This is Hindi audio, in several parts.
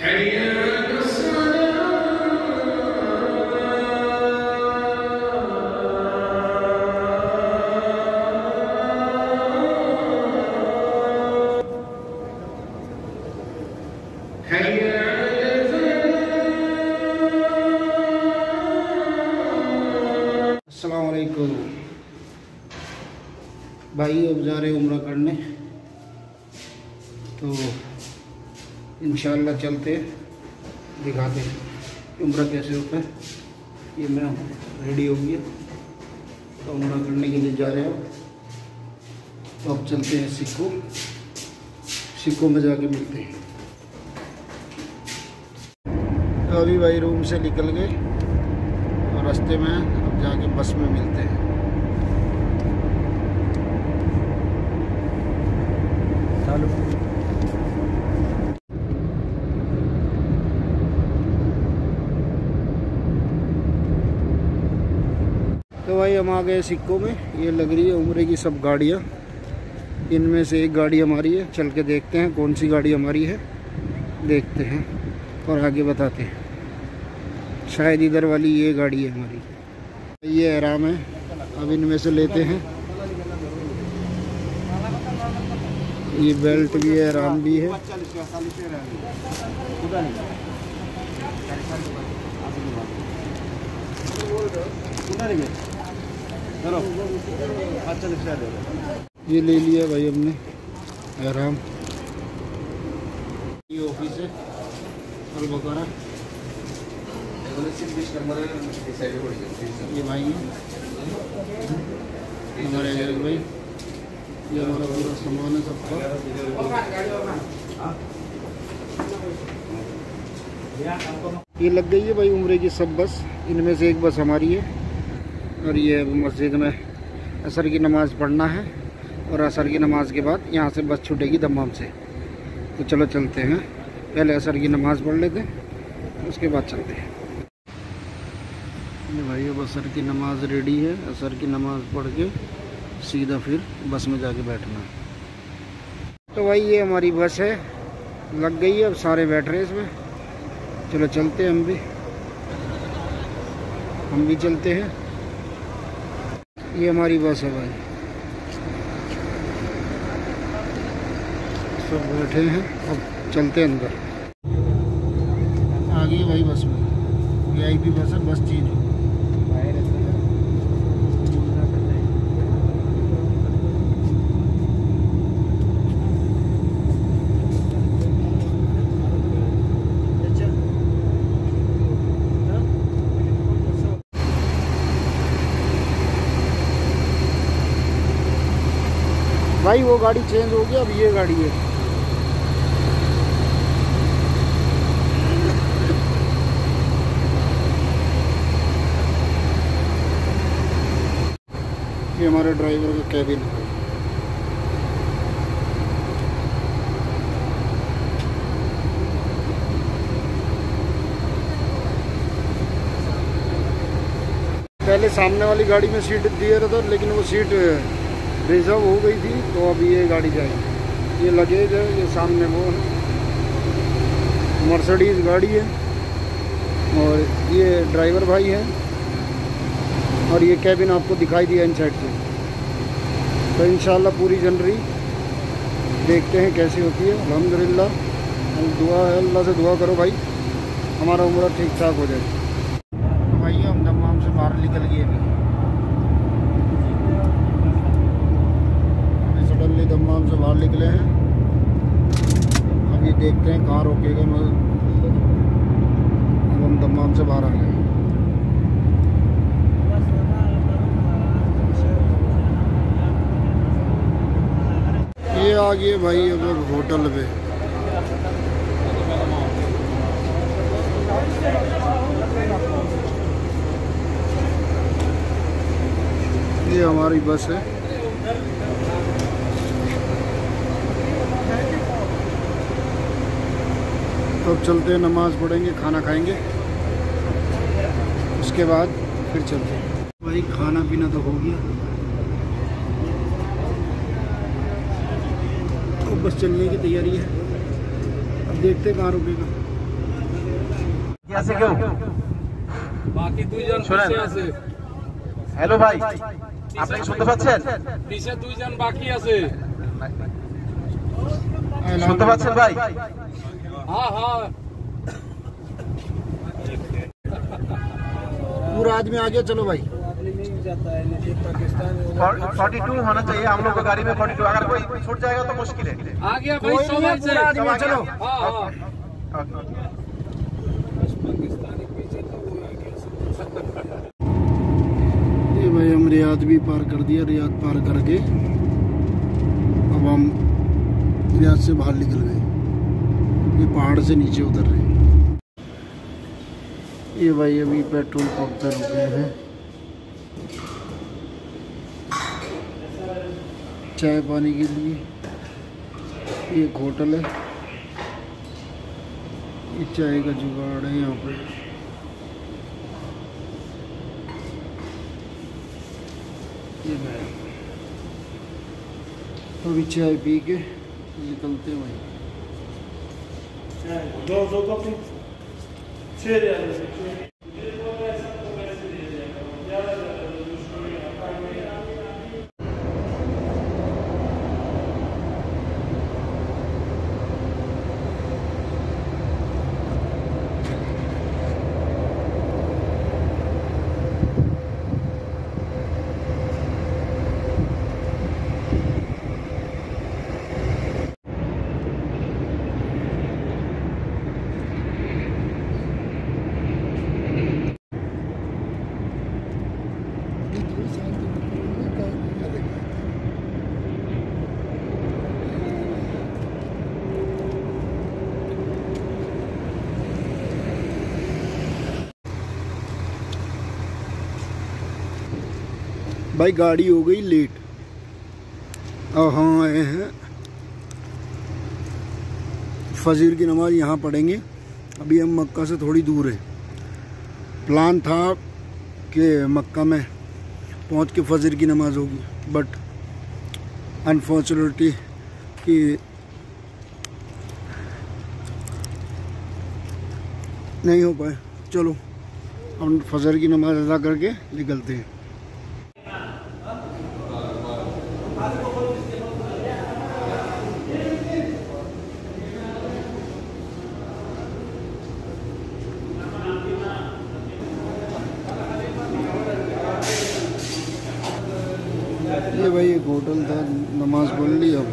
अस्सलामुअलैकुम भाई, अब जा रहे उम्रा करने, तो इंशाअल्लाह चलते दिखाते हैं उम्रा कैसे होता है। ये मैं रेडी हो गया, तो उम्रा करने के लिए जा रहे हो। तो अब चलते हैं सिक्कों में जाके मिलते हैं। तो अभी भाई रूम से निकल गए और रास्ते में अब जाके बस में मिलते हैं। चालू। तो भाई हम आ गए सिक्कों में। ये लग रही है उम्रे की सब गाड़ियाँ, इनमें से एक गाड़ी हमारी है। चल के देखते हैं कौन सी गाड़ी हमारी है, देखते हैं और आगे बताते हैं। शायद इधर वाली ये गाड़ी है हमारी। ये एहराम है, अब इनमें से लेते हैं। ये बेल्ट भी है, एहराम भी है। ये ले लिया भाई हमने एहराम। ये ऑफिस है अल बकरा। ये भाई हमारे अजय भाई, ये हमारा पूरा सामान है सबका। ये लग गई है भाई उम्रे की सब बस, इनमें से एक बस हमारी है। और ये मस्जिद में असर की नमाज़ पढ़ना है और असर की नमाज के बाद यहाँ से बस छूटेगी दम्माम से। तो चलो चलते हैं, पहले असर की नमाज़ पढ़ लेते हैं, उसके बाद चलते हैं। भाई अब असर की नमाज़ रेडी है, असर की नमाज़ पढ़ के सीधा फिर बस में जाके बैठना। तो भाई ये हमारी बस है, लग गई है, अब सारे बैठ रहे हैं इसमें। चलो चलते हैं, हम भी चलते हैं। ये हमारी बस है भाई, सब बैठे हैं, अब चलते हैं अंदर। आ गई भाई बस में, VIP बस है, बस चेंज हो। भाई वो गाड़ी चेंज हो गया, अब ये गाड़ी है। ये हमारे ड्राइवर का कैबिन है। पहले सामने वाली गाड़ी में सीट दिया था, लेकिन वो सीट रिजर्व हो गई थी, तो अब ये गाड़ी जाएगी। ये लगेज है, ये सामने वो है, मर्सिडीज गाड़ी है। और ये ड्राइवर भाई है, और ये कैबिन आपको दिखाई दिया इन साइड से। तो इंशाल्लाह पूरी जनवरी देखते हैं कैसी होती है। अल्हम्दुलिल्लाह, दुआ है, अल्लाह से दुआ करो भाई हमारा उम्र ठीक ठाक हो जाए। तो भाई हम दम्माम से बाहर निकल गए, अभी सडनली दम्माम से बाहर निकले हैं। अभी देखते हैं कहाँ रोकेगा। अब हम दम्माम से बाहर आ गए। ये आ गए भाई अब होटल पे। ये हमारी बस है। तो अब चलते हैं, नमाज पढ़ेंगे, खाना खाएंगे, उसके बाद फिर चलते हैं। भाई खाना पीना तो हो गया, तो बस चलने की तैयारी है। अब देखते हैं कहाँ रुकेगा। আছে কেউ? বাকি দুইজন পিছে আছে। হ্যালো ভাই, আপনি কি শুনতে পাচ্ছেন? পিছে দুইজন বাকি আছে। শুনতে পাচ্ছেন ভাই? हाँ हाँ पूरा आदमी आ गया, चलो भाई। 42 होना चाहिए हम लोग को गाड़ी में 42। अगर कोई छूट जाएगा तो मुश्किल है। आ गया भाई, कोई सब नहीं है, ऐसे। पूरा आदमी, सब आ चलो। गया? हाँ हाँ ये भाई हम रियाद भी पार कर दिया। रियाद पार करके अब हम रियाद से बाहर निकल गए। ये पहाड़ से नीचे उतर रहे हैं। ये भाई अभी पेट्रोल पंप पे रुके हैं, चाय पानी के लिए। ये एक होटल है, ये चाय का जुगाड़ है यहाँ पे। ये भाई अभी चाय पी के निकलते हैं भाई। दो कॉपी 6 रियाल। भाई गाड़ी हो गई लेट। अब हम आए हैं, फजर की नमाज़ यहाँ पढ़ेंगे। अभी हम मक्का से थोड़ी दूर है। प्लान था कि मक्का में पहुँच के फजर की नमाज़ होगी, बट अनफॉर्चुनेटली कि नहीं हो पाए। चलो हम फजर की नमाज़ अदा करके निकलते हैं। ये भाई एक होटल था, नमाज पढ़ ली, अब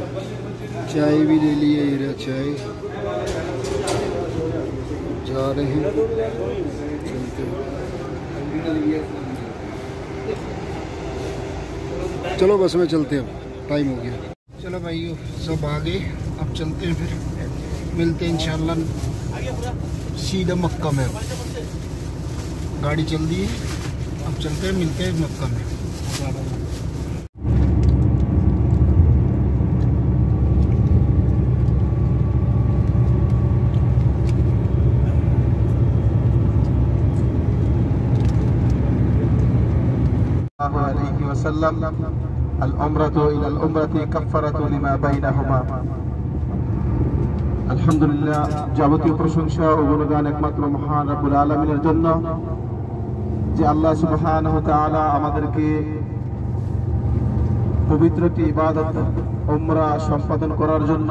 चाय भी ले ली है। ये रहा चाय, जा रहे हैं, चलते हैं। चलो बस में चलते हैं, अब टाइम हो गया। चलो भाई सब आ गए, अब चलते हैं, फिर मिलते हैं इंशाल्लाह सीधा मक्का में। अब गाड़ी चल दी है, अब चलते हैं, मिलते हैं मक्का में। আলহামদুলিল্লাহ, যাবতীয় প্রশংসা ও গুণগান একমাত্র মহান রব্বুল আলামিনের জন্য, যে আল্লাহ সুবহানাহু ওয়া তাআলা আমাদেরকে পবিত্র একটি ইবাদত উমরা সম্পাদন করার জন্য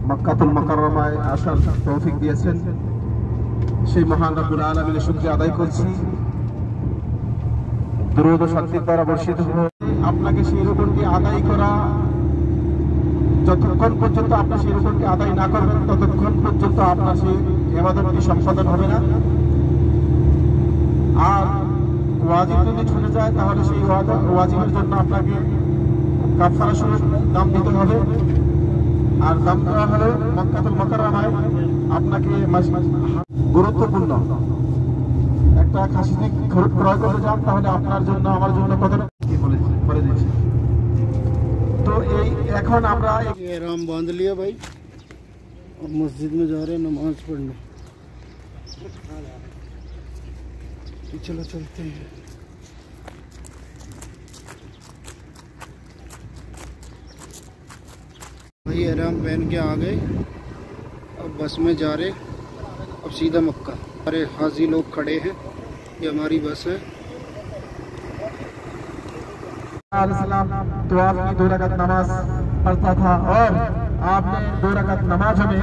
মক্কাতুল মুকাররমায় আসার তৌফিক দিয়েছেন। সেই মহান রব্বুল আলামিনের শুকরিয়া আদায় করছি। দরুদ ও শান্তির দ্বারা বর্ষিত হোক। আপনাকে সেই রুকুনটি আদায় করা, যতক্ষণ পর্যন্ত আপনি সেই রুকুনটি আদায় না করবেন ততক্ষণ পর্যন্ত আপনার সেই ইবাদতটি সম্পাদন হবে না। আর ওয়াজিব যদি ছুটে যায় তাহলে সেই ওয়াজিবের জন্য আপনাকে কাফারা স্বরূপ দাম দিতে হবে। আর দাম দেওয়া হলো মক্কাতুল মুকাররমায় আপনাকে গুরুত্বপূর্ণ একটা খাসি ক্রয় করতে যান, তাহলে আপনার জন্য আমার জন্য কত বলে দিচ্ছি। तो এখন আমরা एहराम बांध लिया भाई, अब मस्जिद में जा रहे हैं नमाज पढ़ने। चलो चलते हैं। भाई एहराम पहन के आ गए, अब बस में जा रहे, अब सीधा मक्का। सारे हाजी लोग खड़े हैं, ये हमारी बस है। तो आपकी 2 रकात नमाज पढ़ता था और आपने 2 रकात नमाज में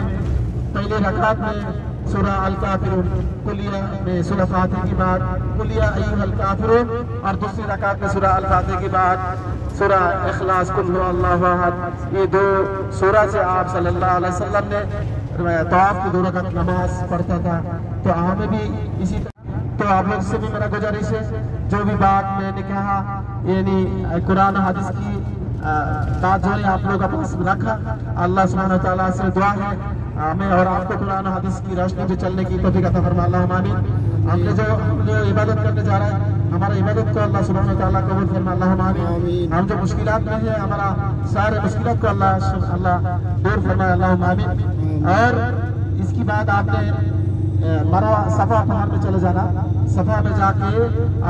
पहले रकात में सूरह अल काफिरून कुलिया में सूरह फातिहा के बाद कुलिया अय्युहल काफिरून और दूसरी रकात में सूरह अल फातिहा के बाद सूरह इखलास कुल हुवल्लाहु अहद, ये 2 सूरह से आप सल्लल्लाहु अलैहि वसल्लम ने तवाफ की 2 रकात नमाज पढ़ता था। तो हमें भी इसी तो आप लोग से भी मेरा गुजारिश है, जो भी बात मैंने कहा यानी कुरान हदीस की बात जो है आप लोग पास रखा, अल्लाह सुब्हानहू व तआला से दुआ है हमें और आपको कुरान हदीस की रोशनी में चलने की तौफीक अता फरमा, अल्लाहुम्मा आमीन। हमने जो इबादत करने जा रहे हैं, हमारा इबादत को अल्लाह सुब्हानहू व तआला कबूल फरमा, अल्लाहुम्मा आमीन। हम जो मुश्किलात में है, हमारा सारे मुश्किलात को अल्लाह दूर फरमाए, अल्लाहुम्मा आमीन। और इसकी बात आपने मरवा सफा पहाड़ में चले जाना, सफा में जाके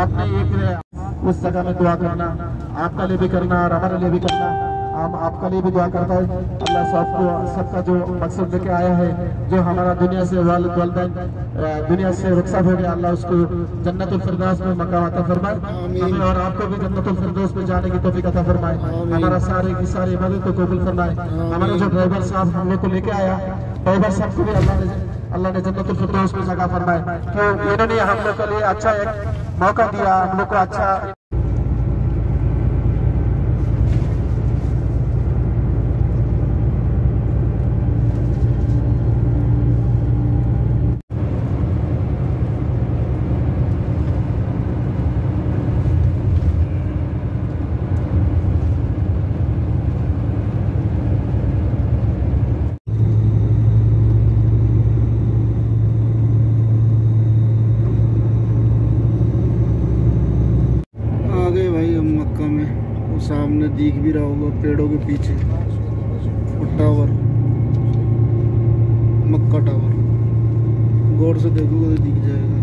आपने एक उस जगह में दुआ करना, आपका लिए भी करना और हमारे लिए भी करना। हम आपका लिए भी दुआ करता है, अल्लाह सबका जो मकसद लेके आया है, जो हमारा दुनिया से वालिदैन दुनिया से रुखसत हो गया, अल्लाह उसको जन्नतुल फिरदौस में मकाम अता फरमाए, हमें और आपको भी जन्नतुल फिरदौस में जाने की तौफीक अता फरमाए, हमारा सारे की सारी इबादत को कबूल फरमाए। हमारा जो ड्राइवर साहब हम लोग को लेके आया, ड्राइवर साहब को भी अल्लाह ने जन्नतुल फिरदौस में जगह फरमाए, क्यों इन्होंने हम लोग के लिए अच्छा एक मौका दिया, हम लोग को अच्छा सामने दिख भी रहा होगा पेड़ों के पीछे और टावर, मक्का टावर, गौर से देखोगे तो दिख जाएगा।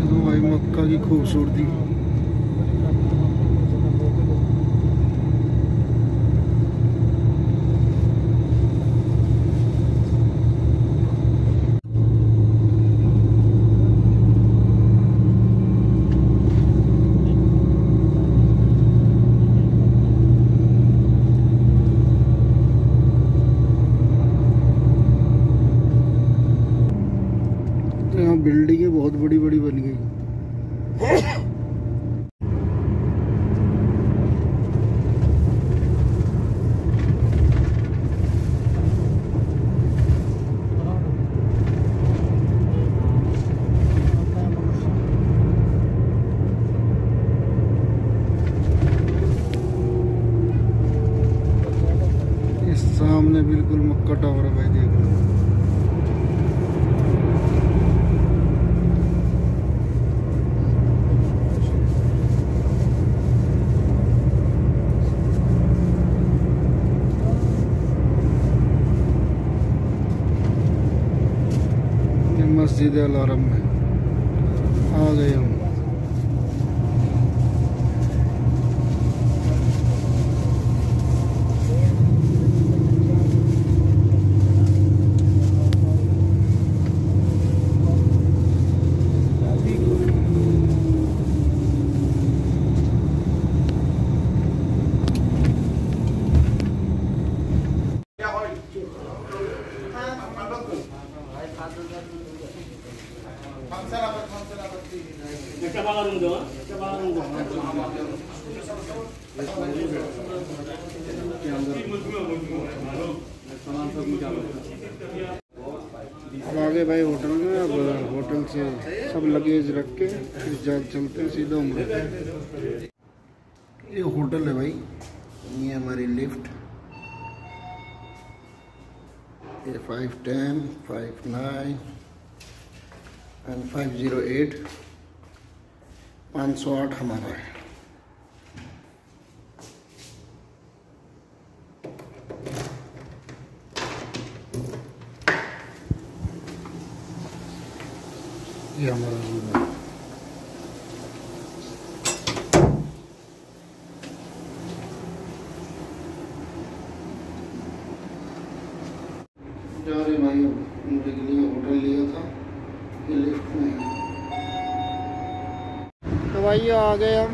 तो भाई मक्का की खूबसूरती। यहाँ बिल्डिंगें बहुत बड़ी बड़ी बन गई। इस सामने बिल्कुल मक्का टावर है भाई, देख लो। मस्जिद अल हरम में आ गए हम। अब आगे भाई होटल में, अब होटल से सब लगेज रख के फिर चलते हैं सीधा उम्र। ये होटल है भाई, ये हमारी लिफ्ट, ये 510, 59 एंड 508, 508 हमारा है। ये हमारा रूम है। जा रहे भाई, उनके लिए होटल लिया था, ये लिफ्ट में है। तो भाई आ गए हम,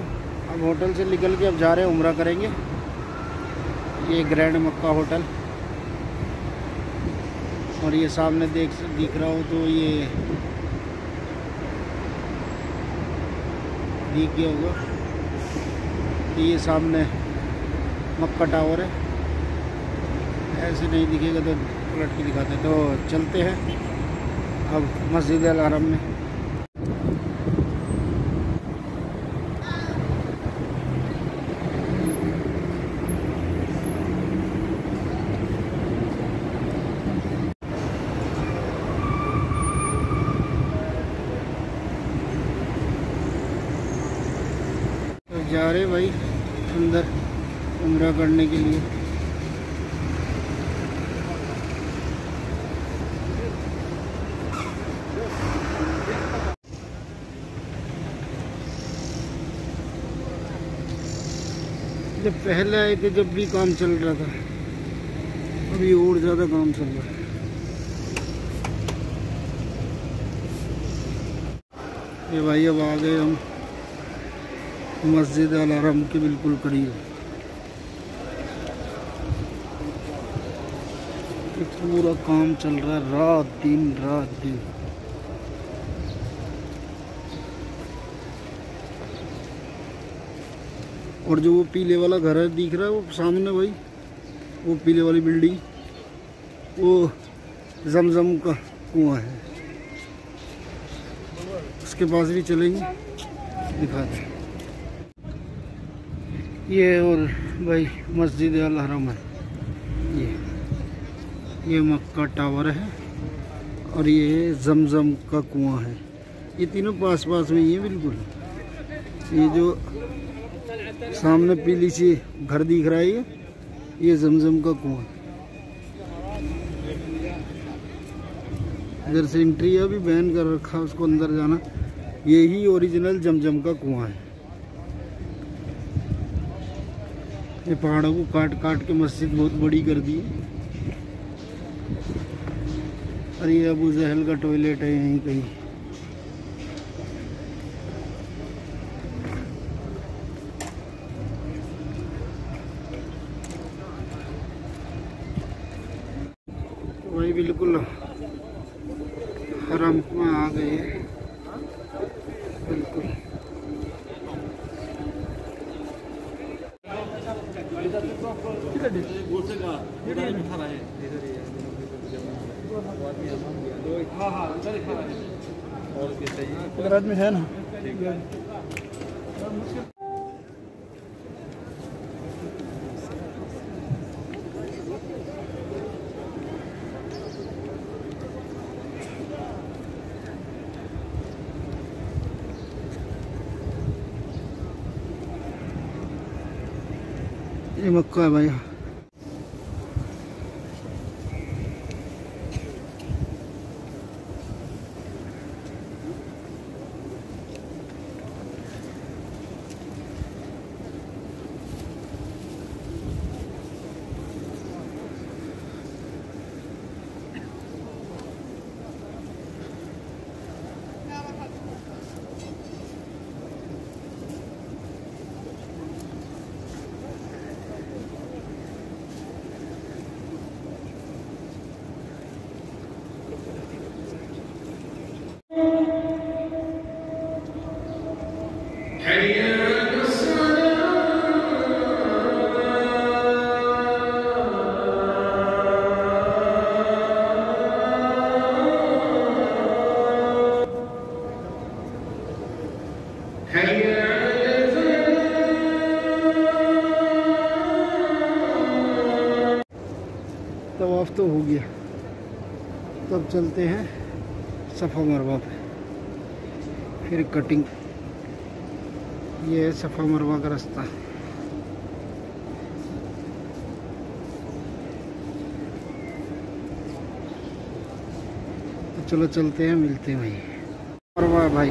अब होटल से निकल के अब जा रहे हैं, उम्रा करेंगे। ये ग्रैंड मक्का होटल, और ये सामने दिख रहा हो तो ये दिख गया होगा, ये सामने मक्का टावर है। ऐसे नहीं दिखेगा तो पलट के दिखाते हैं। तो चलते हैं अब मस्जिद अल हरम में। तो जा रहे भाई अंदर उम्रा करने के लिए। जब पहले आए थे जब भी काम चल रहा था, अभी और ज़्यादा काम चल रहा है। ये भाई अब आ गए हम मस्जिद अल हरम के बिल्कुल करीब। ये पूरा काम चल रहा है, रात दिन। और जो वो पीले वाला घर है दिख रहा है वो सामने भाई, वो पीले वाली बिल्डिंग, वो जमजम का कुआं है, उसके पास भी चलेंगे, दिखाते हैं। ये और भाई मस्जिद अल हरम है, ये मक्का टावर है, और ये जमजम का कुआं है। ये तीनों पास में ही है बिल्कुल। ये जो सामने पीली सी घर दिख रहा है, ये जमजम का कुआं। इधर से एंट्री है, अभी बैन कर रखा उसको अंदर जाना। यही ओरिजिनल जमजम का कुआं है। ये पहाड़ों को काट के मस्जिद बहुत बड़ी कर दी है। और ये अबू जहल का टॉयलेट है यहीं कहीं। वही बिल्कुल हरम में आ गए हैं बिल्कुल। में है ना, ये मक्का है भाई। तवाफ तो हो गया, तब चलते हैं सफ़ा मरवा पे, फिर कटिंग। ये है सफ़ा मरवा का रास्ता। तो चलो चलते हैं, मिलते हैं भाई। मरवा भाई,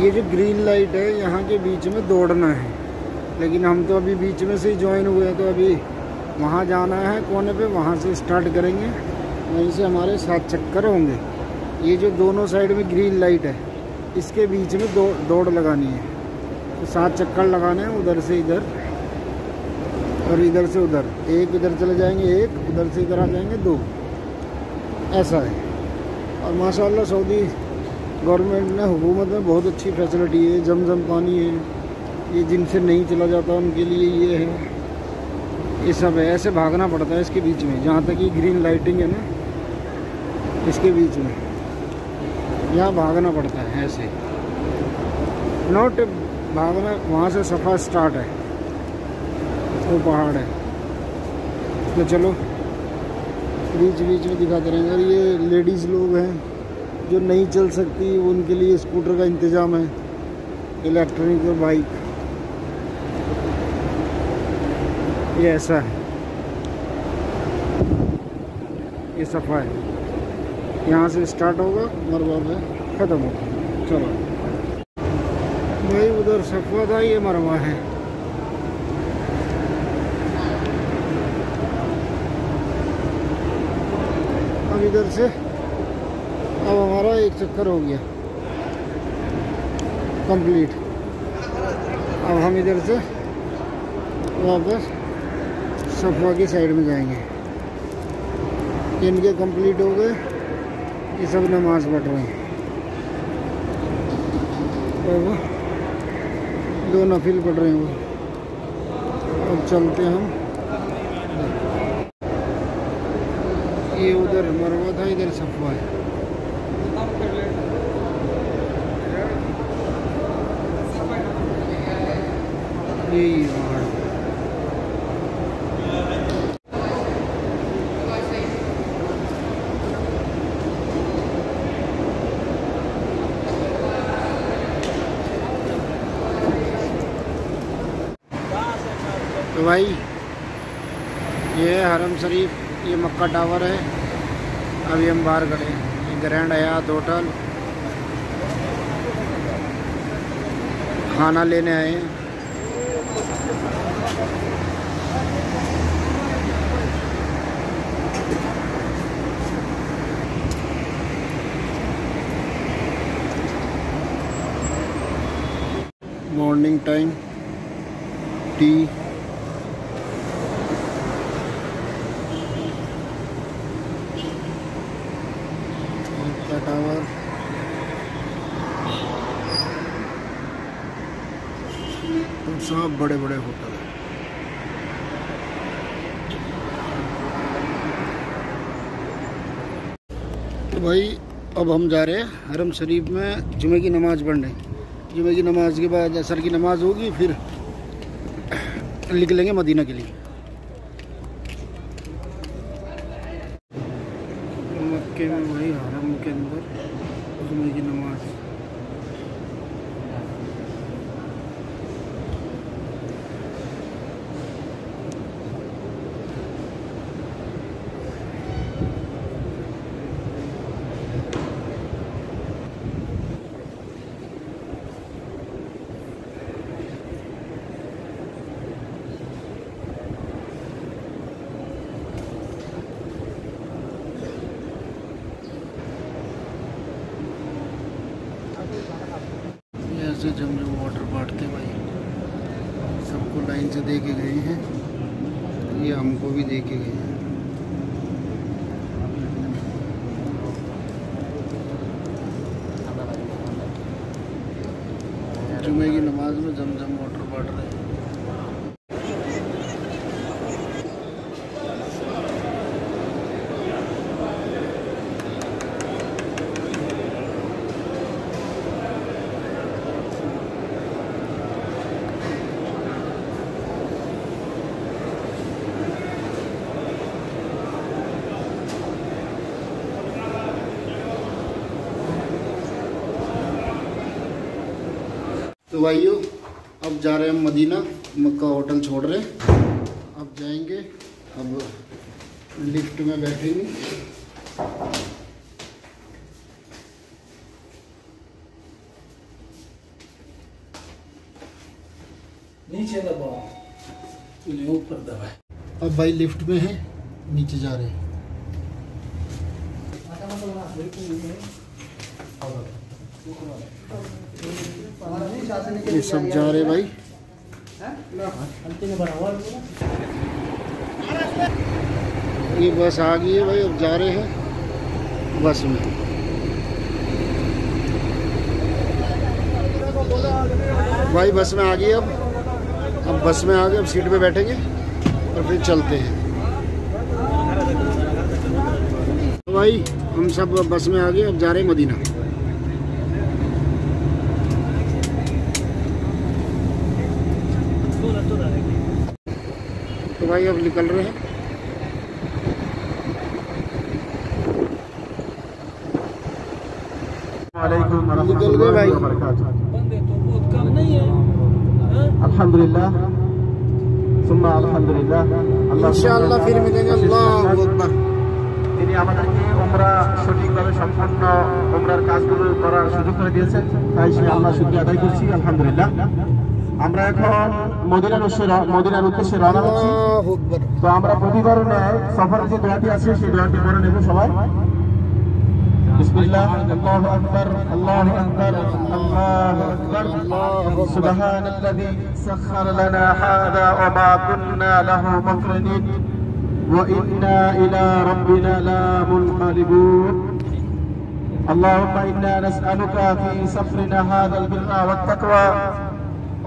ये जो ग्रीन लाइट है यहाँ के बीच में दौड़ना है, लेकिन हम तो अभी बीच में से ही ज्वाइन हुए हैं, तो अभी वहाँ जाना है कोने पे, वहाँ से स्टार्ट करेंगे वहीं से हमारे 7 चक्कर होंगे। ये जो दोनों साइड में ग्रीन लाइट है, इसके बीच में दौड़ लगानी है। तो 7 चक्कर लगाने हैं, उधर से इधर और इधर से उधर। एक इधर चले जाएंगे, एक उधर से इधर आ जाएंगे, 2। ऐसा है। और माशाल्लाह सऊदी गवर्नमेंट ने, हुकूमत में बहुत अच्छी फैसिलिटी है। जमजम पानी है, ये जिनसे नहीं चला जाता उनके लिए ये है, ये सब है। ऐसे भागना पड़ता है इसके बीच में, जहाँ तक ये ग्रीन लाइटिंग है ना, इसके बीच में यहाँ भागना पड़ता है ऐसे। नोट भागना, वहाँ से सफ़ा स्टार्ट है, वो पहाड़ है। तो चलो बीच बीच में दिखाते रहेंगे। और ये लेडीज़ लोग हैं जो नहीं चल सकती, उनके लिए स्कूटर का इंतज़ाम है, इलेक्ट्रॉनिक और बाइक। ये ऐसा है, ये सफ़ा है। यहाँ से स्टार्ट होगा, मरवा में ख़त्म होगा। चलो भाई, उधर सफ़ा था, ये मरवा है। अब इधर से अब हमारा 1 चक्कर हो गया कंप्लीट। अब हम इधर से वापस सफ़ा की साइड में जाएंगे। इनके कंप्लीट हो गए, ये सब नमाज पढ़ रहे हैं। और वो 2 नफिल पढ़ रहे हैं वो। अब चलते हम, ये उधर मरवा था, इधर सफ़ा है। यही पहाड़ तो भाई, ये है हरम शरीफ, ये मक्का टावर है। अभी हम बाहर खड़े हैं, ये ग्रैंड हयात होटल। खाना लेने आए हैं। मॉर्निंग टाइम टी, टावर, तो सब बड़े बड़े होटल हैं। तो भाई, अब हम जा रहे हैं हरम शरीफ में जुमे की नमाज़ पढ़ने। जुमे की नमाज के बाद असर की नमाज होगी, फिर निकलेंगे मदीना के लिए। मक्के में वही हरम के अंदर जुमे की नमाज। से जमजम वाटर बांटते भाई, सबको लाइन से दे के गए हैं। ये हमको भी दे के गए हैं। जुमे की नमाज में जमजम वाटर बांट रहे हैं। तो भाइयों, अब जा रहे हैं हम मदीना। मक्का होटल छोड़ रहे हैं, अब जाएंगे। अब लिफ्ट में बैठेंगे। नीचे दबाओ, ऊपर दबाए। अब भाई लिफ्ट में है, नीचे जा रहे हैं। ये सब जा रहे भाई। ये बस आ गई है भाई, अब जा रहे हैं बस में। भाई बस में आ गई, अब बस में आ गए, अब सीट पे बैठेंगे और फिर चलते हैं। तो भाई हम सब बस में आ गए, अब जा रहे हैं मदीना। तो भाई अब निकल रहे हैं। निकल गए भाई। अल्हम्दुलिल्लाह सुम्मा अल्हम्दुलिल्लाह। इंशाअल्लाह फिर मिलेंगे। अल्लाहु আকবার। তিনি আমাদেরকে উমরা সঠিকভাবে সম্পূর্ণ উমরার কাজগুলো করার সুযোগ করে দিয়েছেন, তাই সে আল্লাহ শুকরিয়া আদায় করছি আলহামদুলিল্লাহ। আমরা এখন মদিনার উদ্দেশ্যে রওনা হচ্ছি। আল্লাহু আকবার। তো আমরা প্রতিবার ন্যায় সফরের যে দোয়াটি আছে সেই দোয়াটি পড়ে নেব সবাই। বিসমিল্লাহ, আল্লাহু আকবার, আল্লাহু আকবার, আল্লাহু আকবার। সুবহানাল্লাযী সাখখারা লানা হাযা ওয়া মা কুন্না লাহু মুকরিনিন ওয়া ইন্না ইলা রাব্বিনা লামুনকালিবুন। আল্লাহুম্মা ইন্না নাসআলুকা ফি সাফরিনা হাযাল বিররা ওয়াত তাকওয়া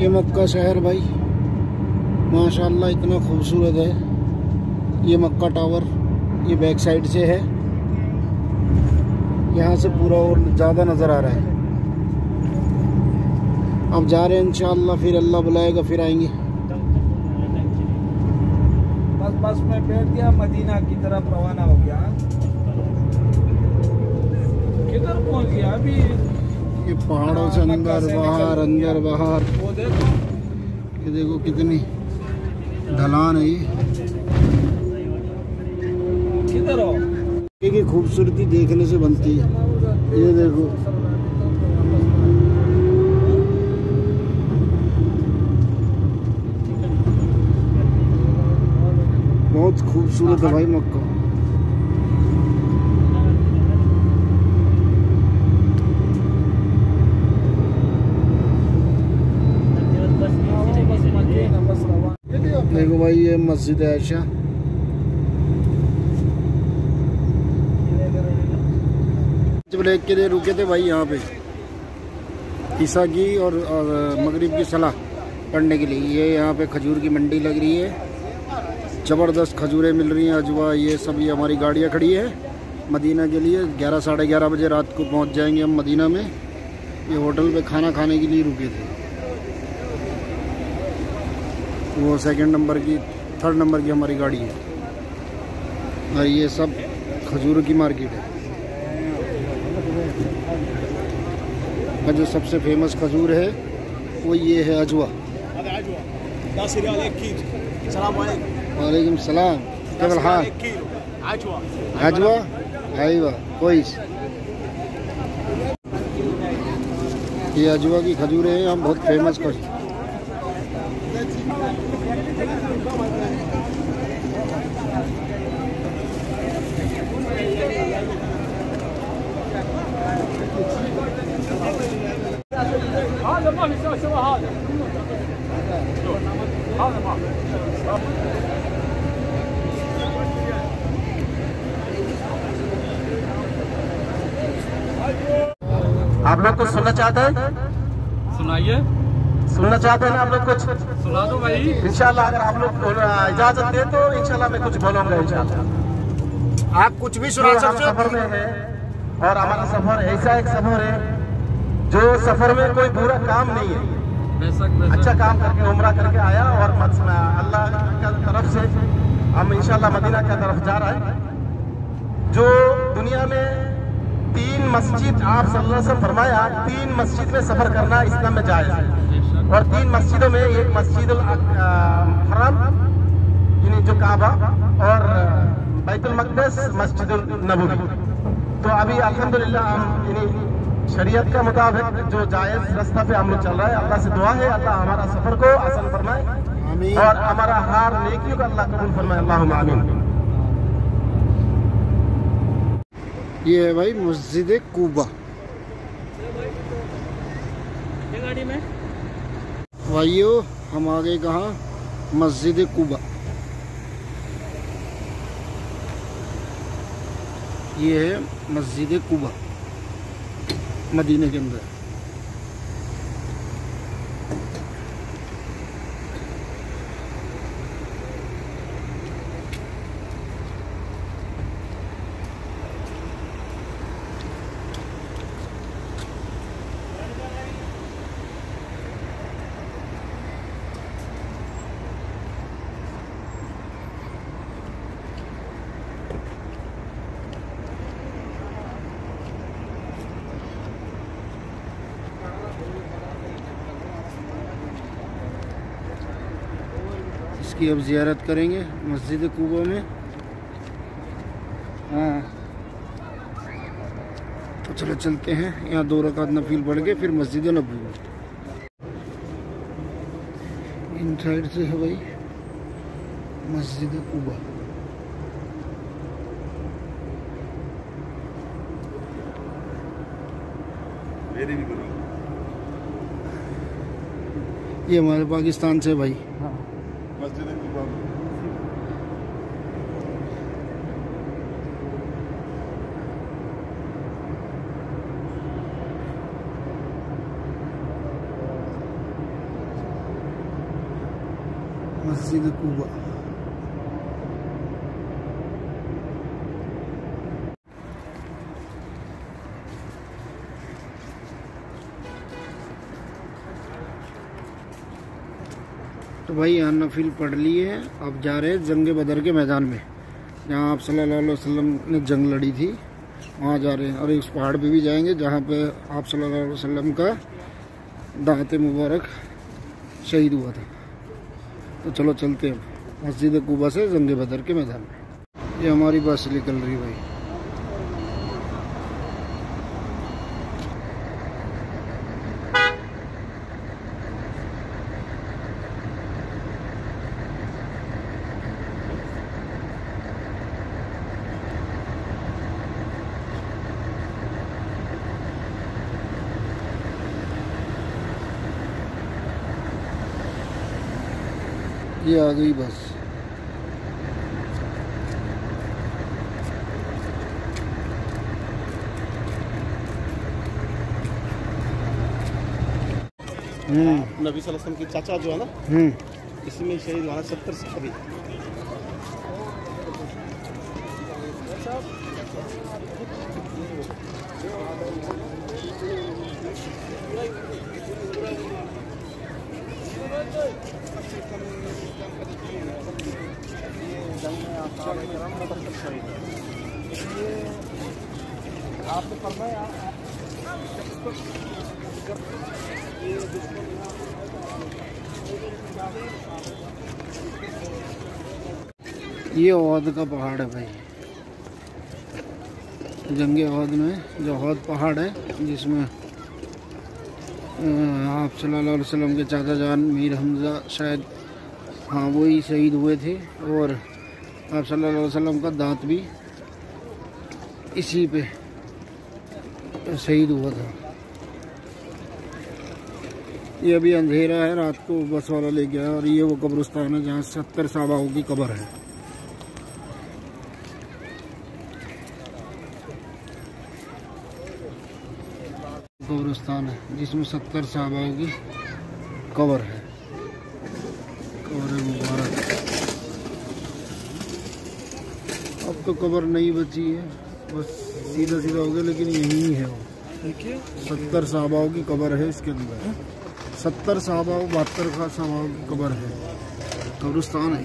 ये मक्का शहर भाई माशाल्लाह इतना खूबसूरत है। ये मक्का टावर ये बैक साइड से है, यहाँ से पूरा और ज़्यादा नज़र आ रहा है। अब जा रहे हैं इंशाअल्लाह, फिर अल्लाह बुलाएगा फिर आएंगे। बस में बैठ गया, मदीना की तरफ रवाना हो गया। किधर पहुंच गया अभी? ये पहाड़ों से अंदर बाहर अंदर बाहर। वो देखो, ये देखो कितनी ढलान है। किधर हो? ये खूबसूरती देखने से बनती है। ये देखो बहुत खूबसूरत है भाई मक्का। देखो भाई ये मस्जिद आयशा। ब्रेक के लिए रुके थे भाई यहाँ पे ईसा की और मगरिब की सलाह पढ़ने के लिए। ये यहाँ पे खजूर की मंडी लग रही है, ज़बरदस्त खजूरें मिल रही हैं, अजवा ये सब। ये हमारी गाड़ियाँ खड़ी है मदीना के लिए। 11 साढ़े 11 बजे रात को पहुँच जाएंगे हम मदीना में। ये होटल पे खाना खाने के लिए रुके थे। वो थर्ड नंबर की हमारी गाड़ी है। और ये सब खजूर की मार्केट है। और जो सबसे फेमस खजूर है वो ये है अजवा। वालेकुम सलाम, क्या हाल? अजवा आईवा कोई। ये अजवा की खजूरें हैं, हम बहुत फेमस खजूर। आप लोग कुछ सुनना चाहते हैं? सुनाइए। सुनना चाहते हैं ना आप लोग कुछ? सुना दो भाई। इंशाल्लाह अगर आप लोग इजाजत दे तो इंशाल्लाह मैं कुछ बोलूंगा इंशाल्लाह। आप कुछ भी सुना सकते हो। सफर में है और हमारा सफर ऐसा एक सफर है जो सफर में कोई बुरा काम नहीं है। बेशक अच्छा काम करके उम्रा करके आया और अल्लाह की तरफ से हम इंशाल्लाह मदीना की तरफ जा रहे हैं। जो दुनिया में 3 मस्जिद आप सल्लल्लाहु अलैहि वसल्लम फरमाया, 3 मस्जिद में सफर करना इस्लाम में जायज है। और 3 मस्जिदों में एक मस्जिद हरम यानी जो काबा और बैतुल मक़दस मस्जिद नबवी। तो अभी अल्हम्दुलिल्लाह हम यानी शरीयत का मुताबिक जो जायज रास्ता पे हम लोग चल रहे हैं। अल्लाह से दुआ है अल्लाह हमारा सफर को आसान फरमाए और हमारा हर नेकियों का अल्लाह कबूल फरमाए। अल्लाहुम्मा आमीन। ये है भाई मस्जिद कूबा। गाड़ी में भाइयों हम आ गए कहाँ? मस्जिद कूबा। ये है मस्जिद कूबा मदीने के अंदर। इसकी अब ज़ियारत करेंगे मस्जिद कूबा में। हाँ तो चलो चलते हैं। यहाँ 2 रकात नफिल पढ़ के फिर मस्जिद नबवी में। इन साइड से है भाई मस्जिद कूबा। ये हमारे पाकिस्तान से भाई। मस्जिद कूबा मस्जिद कूबा। तो भाई यहाँ नफिल पढ़ लिए हैं। अब जा रहे हैं जंग बदर के मैदान में, जहाँ आप सल्लल्लाहु अलैहि वसल्लम ने जंग लड़ी थी, वहाँ जा रहे हैं। और उस पहाड़ पे भी जाएंगे जहाँ पे आप सल्लल्लाहु अलैहि वसल्लम का दाँत मुबारक शहीद हुआ था। तो चलो चलते हैं मस्जिद कूबा से जंग बदर के मैदान में। ये हमारी बस निकल रही भाई। ये आ गई बस। नबी सल्लल्लाहु अलैहि वसल्लम की चाचा जो है ना, इसी में शहीद हुआ 70 से कभी। आपने फरमाया ये औद का पहाड़ है भाई। जंगे औद में जो औद पहाड़ है, जिसमें आप सल्लल्लाहु अलैहि वसल्लम के चाचा जान मीर हमजा शायद, हाँ वही शहीद हुए थे। और आप सल्लल्लाहु अलैहि वसल्लम का दांत भी इसी पे शहीद हुआ था। ये अभी अंधेरा है, रात को बस वाला ले गया। और ये वो कब्रिस्तान है जहाँ 70 सहाबाओं की कब्र है। कब्रिस्तान है जिसमें 70 सहाबाओं की कब्र है। कब्र मुबारक। अब तो कब्र नहीं बची है, बस सीधा सीधा हो गया, लेकिन यही है वो। 70 सहाबाओं की कब्र है इसके अंदर। 70 सहाबाओं 72 का सहाबाओं की कब्र है। कब्रिस्तान है।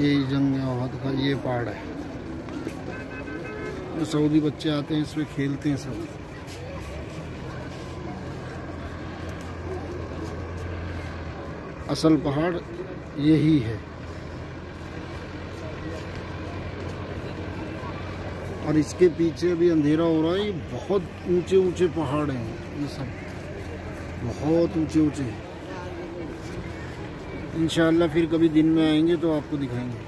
ये जंग ओहद का ये पहाड़ है। सऊदी बच्चे आते हैं इसमें खेलते हैं सब। असल पहाड़ यही है और इसके पीछे भी अंधेरा हो रहा है। ये बहुत ऊंचे ऊंचे पहाड़ हैं, ये सब बहुत ऊंचे ऊंचे हैं। इंशाअल्लाह फिर कभी दिन में आएंगे तो आपको दिखाएंगे।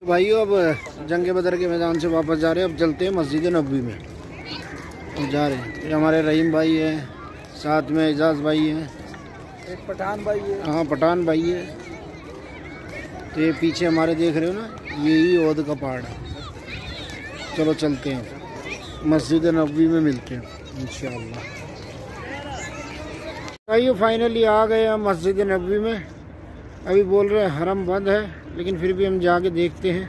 भाइयों अब जंग बदर के मैदान से वापस जा रहे हैं। अब चलते हैं मस्जिद नबवी में और जा रहे हैं। ये हमारे रहीम भाई है, साथ में एजाज भाई है, एक पठान भाई है। हाँ पठान भाई है। तो ये पीछे हमारे देख रहे हो ना, यही ओहद का पहाड़ है। चलो चलते हैं, मस्जिद नबवी में मिलते हैं इंशाअल्लाह। भाइयों फाइनली आ गए हम मस्जिद नबवी में। अभी बोल रहे हैं हरम बंद है, लेकिन फिर भी हम जाके देखते हैं।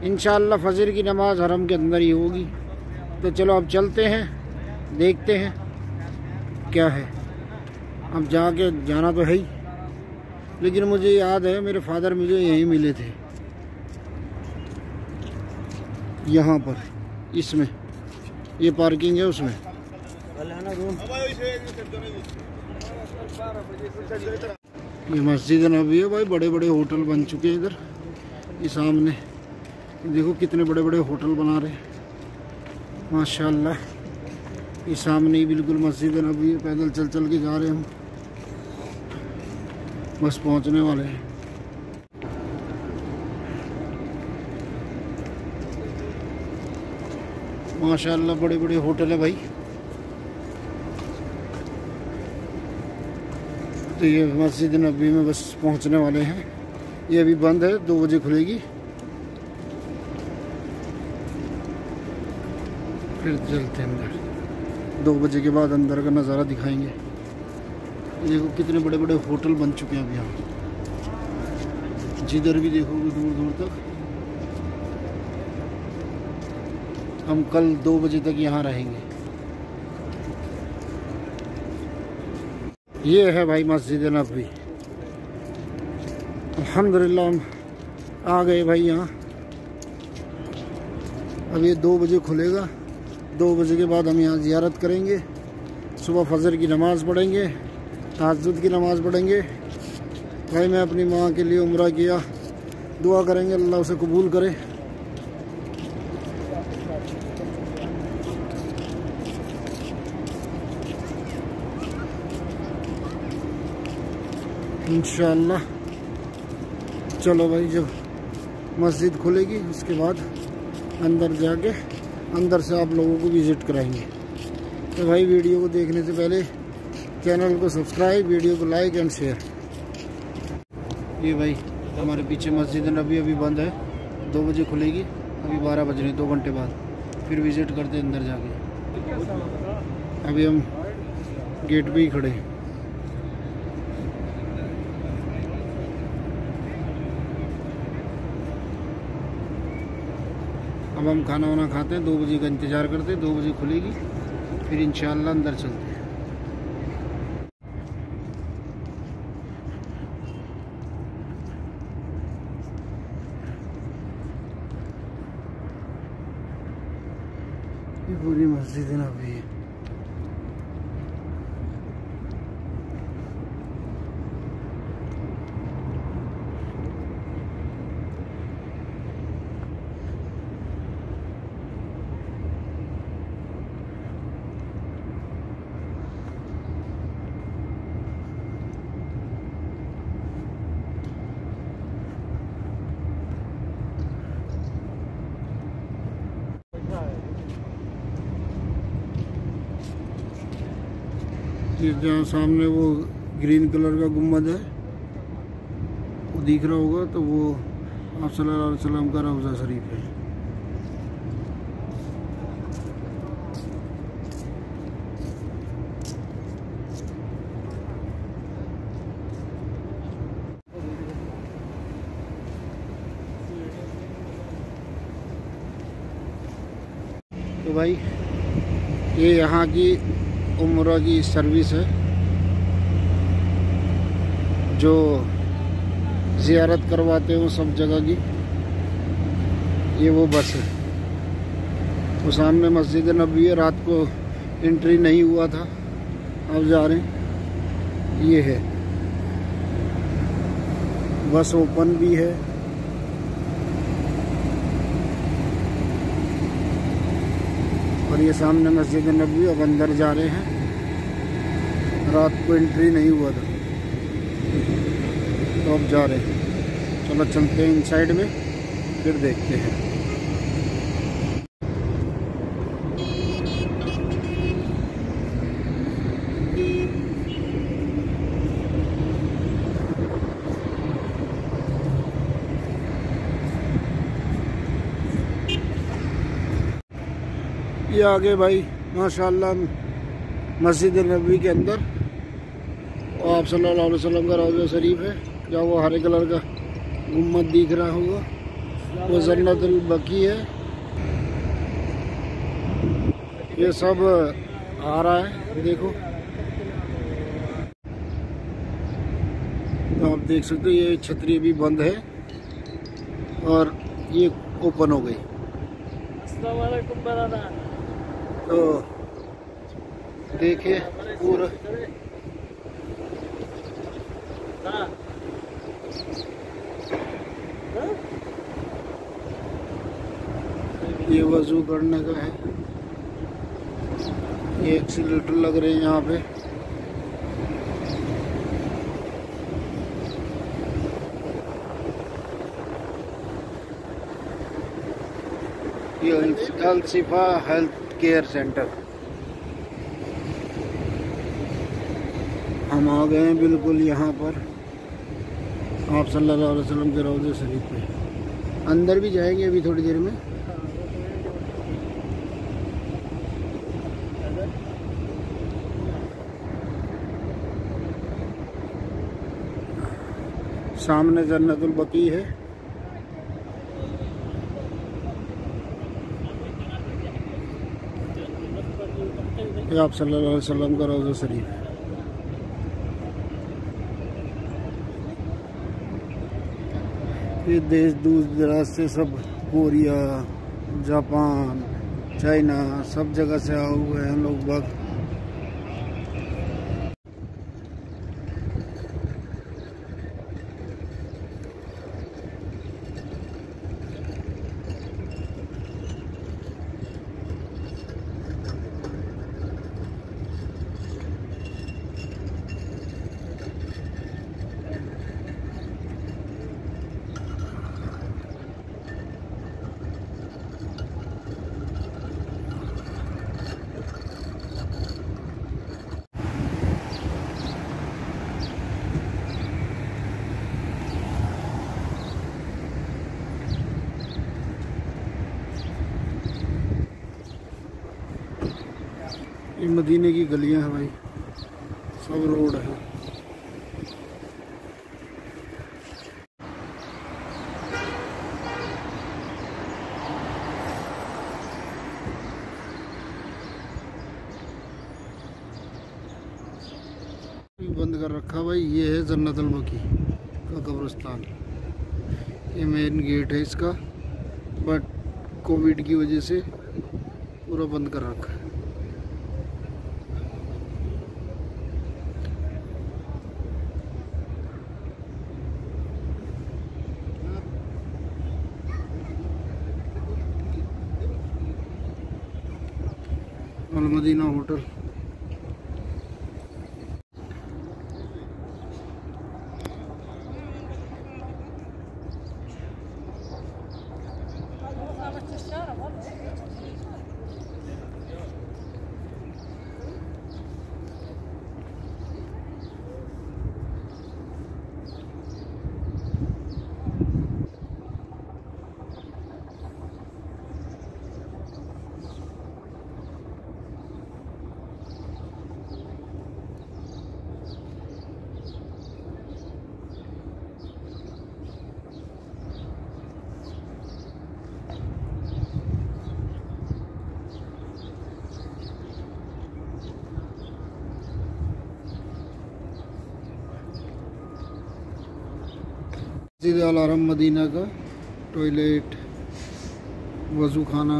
इंशाअल्लाह फजर की नमाज हरम के अंदर ही होगी। तो चलो अब चलते हैं, देखते हैं क्या है। अब जाके जाना तो है ही, लेकिन मुझे याद है मेरे फादर मुझे यहीं मिले थे, यहाँ पर इसमें ये पार्किंग है उसमें। ये मस्जिद नबवी है भाई। बड़े बड़े होटल बन चुके हैं इधर। ये सामने देखो कितने बड़े बड़े होटल बना रहे हैं माशाअल्लाह। ये सामने ही बिल्कुल मस्जिद नबवी है। पैदल चल चल के जा रहे हैं हम, बस पहुंचने वाले हैं। माशाअल्लाह बड़े बड़े होटल है भाई। तो ये मस्जिद नबवी में बस पहुंचने वाले हैं। ये अभी बंद है, 2 बजे खुलेगी। फिर चलते हैं अंदर। 2 बजे के बाद अंदर का नज़ारा दिखाएंगे। देखो कितने बड़े बड़े होटल बन चुके हैं अभी यहाँ। जिधर भी देखोगे दूर दूर तक। हम कल 2 बजे तक यहाँ रहेंगे। ये है भाई मस्जिद नबवी। अल्हम्दुलिल्लाह हम आ गए भाई यहाँ। अब ये 2 बजे खुलेगा। 2 बजे के बाद हम यहाँ ज़ियारत करेंगे। सुबह फजर की नमाज़ पढ़ेंगे, तहज्जुद की नमाज़ पढ़ेंगे। भाई मैं अपनी माँ के लिए उम्रा किया, दुआ करेंगे अल्लाह उसे कबूल करे। इंशाअल्लाह। चलो भाई जब मस्जिद खुलेगी उसके बाद अंदर जाके अंदर से आप लोगों को विज़िट कराएंगे। तो भाई वीडियो को देखने से पहले चैनल को सब्सक्राइब, वीडियो को लाइक एंड शेयर। ये भाई हमारे पीछे मस्जिद नबवी अभी बंद है, 2 बजे खुलेगी। अभी 12 बज रहे, 2 घंटे बाद फिर विज़िट करते हैं अंदर जाके। अभी हम गेट पे ही खड़े हैं। अब हम खाना वाना खाते हैं, 2 बजे का इंतज़ार करते हैं। 2 बजे खुलेगी, फिर इंशाअल्लाह अंदर चलते हैं। पूरी मस्जिद नबवी है। ये जहाँ सामने वो ग्रीन कलर का गुम्बद है वो दिख रहा होगा, तो वो आप सल्लल्लाहु अलैहि वसल्लम का रौज़ा शरीफ है। तो भाई ये यहाँ की उम्रा की सर्विस है, जो ज़ियारत करवाते हैं सब जगह की। ये वो बस है, वो सामने मस्जिद नबवी है। रात को एंट्री नहीं हुआ था, अब जा रहे हैं। ये है बस, ओपन भी है। और ये सामने मस्जिद नबवी, अब अंदर जा रहे हैं। रात को एंट्री नहीं हुआ था, तो अब जा रहे हैं। चलो चलते हैं इन साइड में, फिर देखते हैं। ये आगे भाई माशाल्लाह मस्जिद नबवी के अंदर और आप सल्लल्लाहु अलैहि वसल्लम का रौज़ा शरीफ है। जहाँ वो हरे कलर का गुम्बद दिख रहा होगा वो जन्नतुल बकी है। ये सब आ रहा है, देखो। तो आप देख सकते हो ये छतरी भी बंद है और ये ओपन हो गई। तो देखिए पूरा ये वजू करने का है। ये एक्सीलेटर लग रहे हैं यहाँ पे। ये अल-शिफा हेल्थ केयर सेंटर। हम आ गए हैं बिल्कुल यहाँ पर आप सल्लल्लाहु अलैहि वसल्लम के रौज़े शरीफ पे। अंदर भी जाएंगे अभी थोड़ी देर में। सामने जन्नतुल बकी है। ये आप सल्लल्लाहु अलैहि वसल्लम का रौज़ा शरीफ है। ये देश दूर दराज से सब, कोरिया, जापान, चाइना, सब जगह से आए हुए हैं लोग बाग। ये मदीने की गलियां हैं भाई, सब रोड है। बंद कर रखा भाई। ये है जन्नतुल बकी का कब्रिस्तान। ये मेन गेट है इसका, बट कोविड की वजह से पूरा बंद कर रखा है। अल मदीना होटल। मस्जिद अल हरम मदीना का टॉयलेट, वज़ू खाना,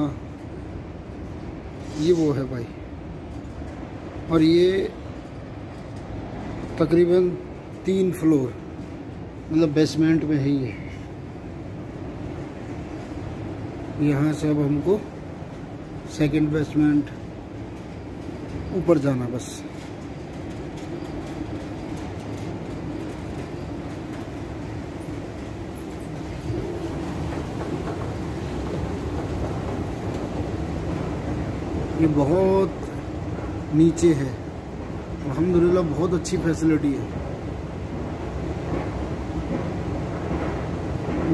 ये वो है भाई। और ये तकरीबन 3 फ्लोर, मतलब बेसमेंट में है ये। यहाँ से अब हमको सेकंड बेसमेंट ऊपर जाना बस। ये बहुत नीचे है, अल्हम्दुलिल्लाह बहुत अच्छी फैसिलिटी है।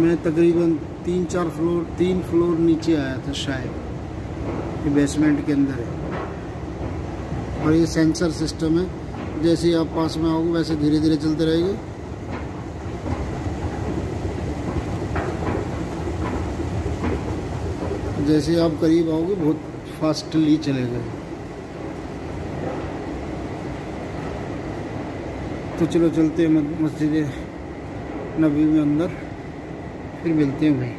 मैं तकरीबन 3 फ्लोर नीचे आया था शायद, ये बेसमेंट के अंदर है। और ये सेंसर सिस्टम है, जैसे ही आप पास में आओगे वैसे धीरे धीरे चलते रहेंगे। जैसे ही आप करीब आओगे बहुत फास्टली चलेगा। तो चलो चलते हैं मस्जिद नबी में अंदर, फिर मिलते हैं भाई।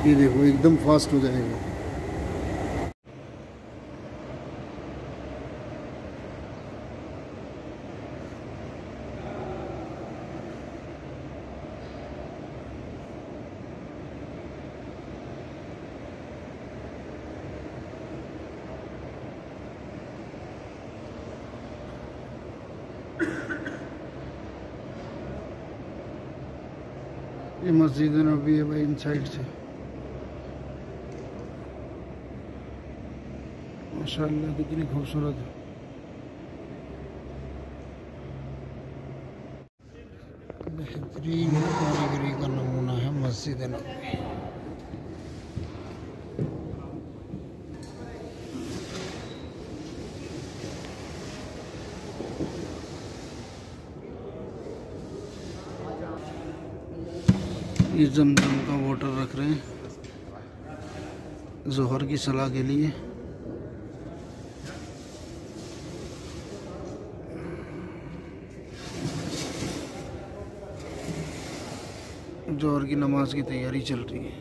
ये देखो एकदम फास्ट हो जाएगा। ये मस्जिद नबी है भाई, इन साइड से माशाअल्लाह कितनी खूबसूरत है। बेहतरीन कारीगरी का नमूना है मस्जिद नबी। ये जमजम का वाटर रख रहे हैं ज़ोहर की सलाह के लिए। ज़ोहर की नमाज की तैयारी चल रही है।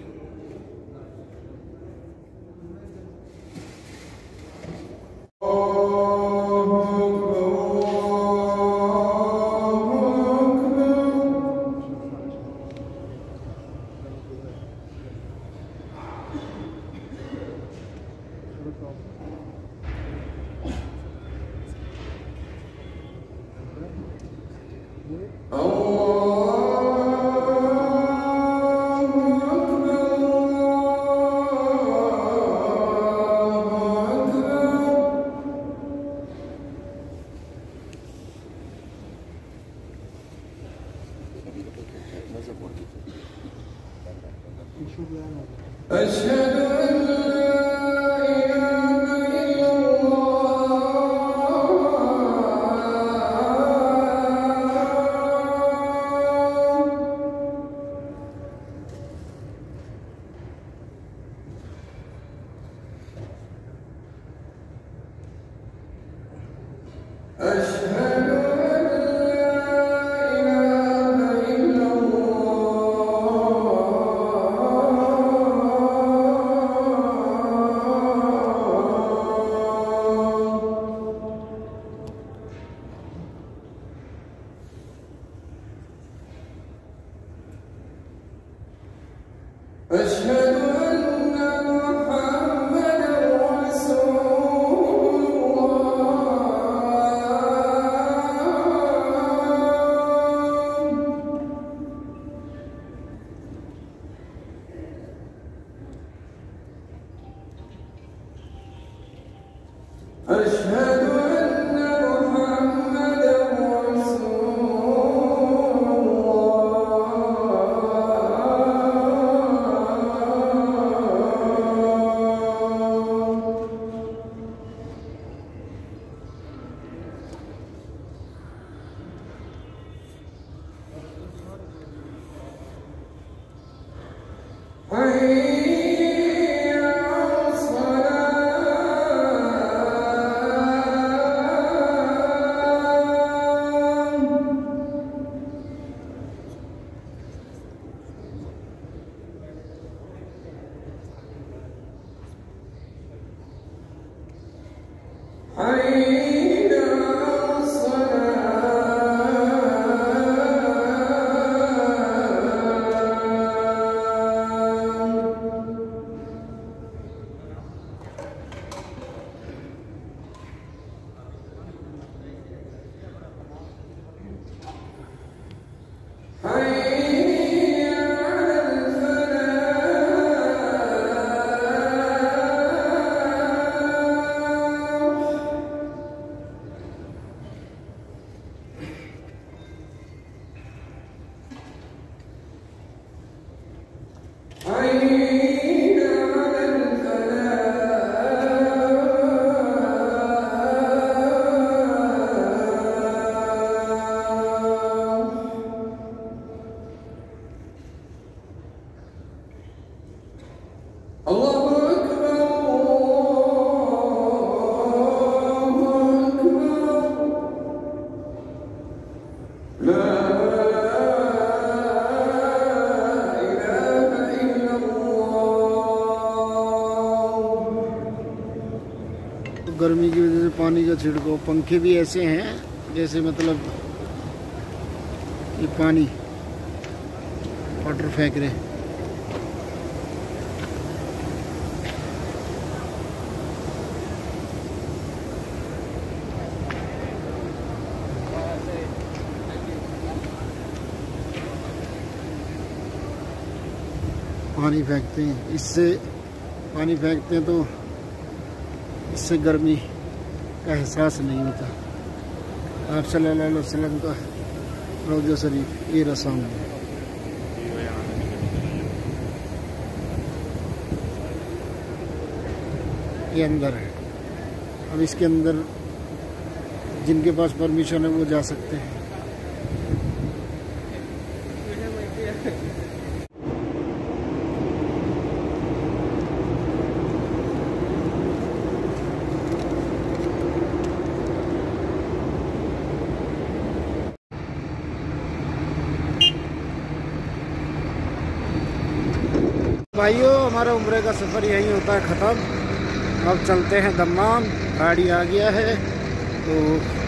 गर्मी की वजह से पानी का छिड़काव, पंखे भी ऐसे हैं जैसे मतलब ये पानी वाटर फेंक रहे। पानी फेंकते हैं, इससे पानी फेंकते हैं तो इससे गर्मी का एहसास नहीं होता। आप सल्लल्लाहु अलैहि वसल्लम का रोज़ा शरीफ ये रहा सामने। ये अंदर है। अब इसके अंदर जिनके पास परमिशन है वो जा सकते हैं। भाइयों, हमारा उम्रे का सफ़र यहीं होता है ख़त्म। अब चलते हैं दम्माम, गाड़ी आ गया है तो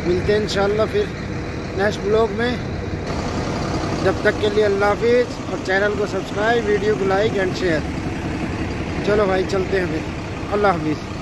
मिलते हैं इंशाल्लाह फिर नेक्स्ट ब्लॉग में। जब तक के लिए अल्लाह हाफिज़, और चैनल को सब्सक्राइब, वीडियो को लाइक एंड शेयर। चलो भाई चलते हैं फिर, अल्लाह हाफिज़।